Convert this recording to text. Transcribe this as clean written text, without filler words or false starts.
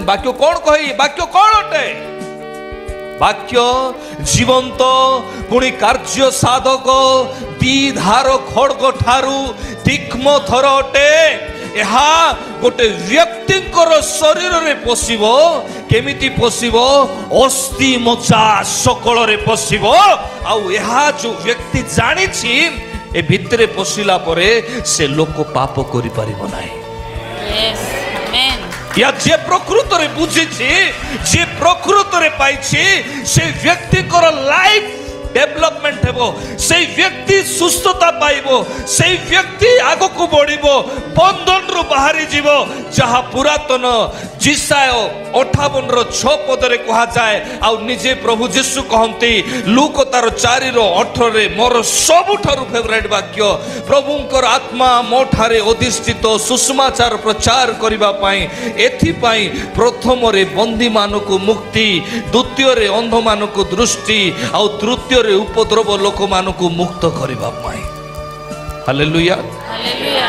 ବାକ୍ୟ କ'ଣ କହି ବାକ୍ୟ କ'ଣ ଅଟେ? ବାକ୍ୟ ଜୀବନ୍ତ ପୁଣି କାର୍ଯ୍ୟ ସାଧକ ଦିଧାର ଖଡ୍ଗ ଠାରୁ ତୀକ୍ଷ୍ମ ଥର ଅଟେ। ଏହା ଗୋଟେ ବ୍ୟକ୍ତିଙ୍କର ଶରୀରରେ ପଶିବ। କେମିତି ପଶିବ? ଅସ୍ଥି ମଜ୍ଜା ସକଳରେ ପଶିବ। ଆଉ ଏହା ଯୋଉ ବ୍ୟକ୍ତି ଜାଣିଛି ଏ ଭିତରେ ପଶିଲା ପରେ ସେ ଲୋକ ପାପ କରିପାରିବ ନାହିଁ। या जे प्रकृतरे बुझीछि जे प्रकृतरे पाइछि से व्यक्ति कर लाइफ डेवलपमेंट हेबो। से व्यक्ति सुस्थता पाइबो। से व्यक्ति आगो को बढ़िबो। बंधन रु बाहरी जीवो। जहा पुरातन जिसाय 58 रो 6 पदरे कहा जाए आ निजे प्रभु यीशु कहंती लूक तार 4 रो 18 रे मोर सबुठारु फेवरेट वाक्य प्रभुंकर आत्मा मोठारे अधिष्ठित सुसमाचार प्रचार करिबा पाई एथि पाई प्रथम रे बंदी मानको मुक्ति, द्वितीय रे अंध मानको दृष्टि आ तृतीय रे उपद्रव लोक मानको मुक्त करिबा पाई। Hallelujah hallelujah.